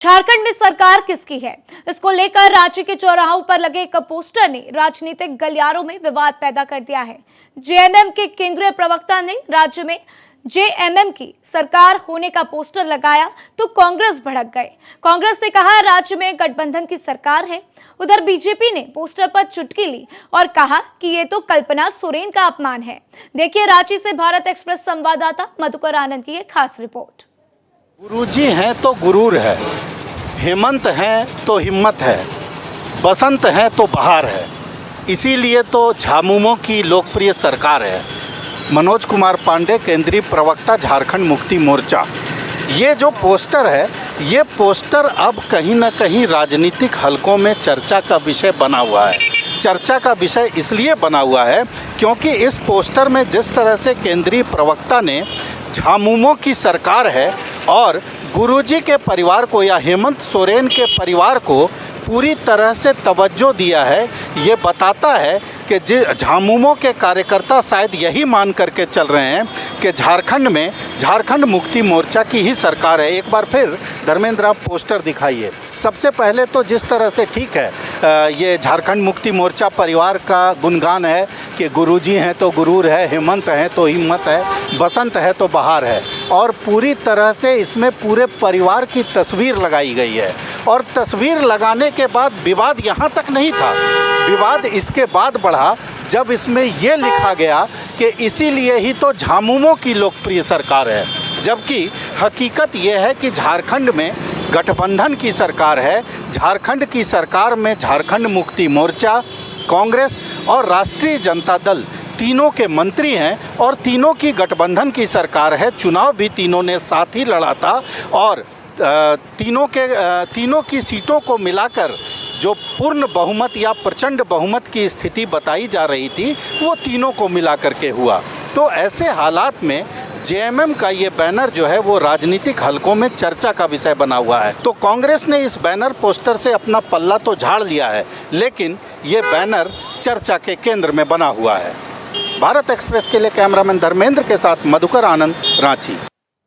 झारखंड में सरकार किसकी है, इसको लेकर रांची के चौराहों पर लगे एक पोस्टर ने राजनीतिक गलियारों में विवाद पैदा कर दिया है। जेएमएम के केंद्रीय प्रवक्ता ने राज्य में जेएमएम की सरकार होने का पोस्टर लगाया तो कांग्रेस भड़क गए। कांग्रेस ने कहा राज्य में गठबंधन की सरकार है। उधर बीजेपी ने पोस्टर पर चुटकी ली और कहा कि ये तो कल्पना सोरेन का अपमान है। देखिए रांची से भारत एक्सप्रेस संवाददाता मधुकर आनंद की एक खास रिपोर्ट। गुरुजी हैं तो गुरूर है, हेमंत हैं तो हिम्मत है, बसंत है तो बहार है, इसीलिए तो झामुमो की लोकप्रिय सरकार है। मनोज कुमार पांडे, केंद्रीय प्रवक्ता, झारखंड मुक्ति मोर्चा। ये जो पोस्टर है, ये पोस्टर अब कहीं ना कहीं राजनीतिक हलकों में चर्चा का विषय बना हुआ है। चर्चा का विषय इसलिए बना हुआ है क्योंकि इस पोस्टर में जिस तरह से केंद्रीय प्रवक्ता ने झामुमो की सरकार है और गुरुजी के परिवार को या हेमंत सोरेन के परिवार को पूरी तरह से तवज्जो दिया है, ये बताता है कि झामुमो के कार्यकर्ता शायद यही मान करके चल रहे हैं कि झारखंड में झारखंड मुक्ति मोर्चा की ही सरकार है। एक बार फिर धर्मेंद्र आप पोस्टर दिखाइए। सबसे पहले तो जिस तरह से ठीक है, ये झारखंड मुक्ति मोर्चा परिवार का गुणगान है कि गुरुजी हैं तो गुरूर है, हेमंत हैं तो हिम्मत है, बसंत है तो बहार है, और पूरी तरह से इसमें पूरे परिवार की तस्वीर लगाई गई है। और तस्वीर लगाने के बाद विवाद यहाँ तक नहीं था, विवाद इसके बाद बढ़ा जब इसमें ये लिखा गया कि इसीलिए ही तो झामुमो की लोकप्रिय सरकार है, जबकि हकीकत ये है कि झारखंड में गठबंधन की सरकार है। झारखंड की सरकार में झारखंड मुक्ति मोर्चा, कांग्रेस और राष्ट्रीय जनता दल तीनों के मंत्री हैं और तीनों की गठबंधन की सरकार है। चुनाव भी तीनों ने साथ ही लड़ा था और तीनों की सीटों को मिलाकर जो पूर्ण बहुमत या प्रचंड बहुमत की स्थिति बताई जा रही थी वो तीनों को मिला करके हुआ। तो ऐसे हालात में जेएमएम का ये बैनर जो है वो राजनीतिक हलकों में चर्चा का विषय बना हुआ है। तो कांग्रेस ने इस बैनर पोस्टर से अपना पल्ला तो झाड़ लिया है, लेकिन ये बैनर चर्चा के केंद्र में बना हुआ है। भारत एक्सप्रेस के लिए कैमरामैन धर्मेंद्र के साथ मधुकर आनंद, रांची।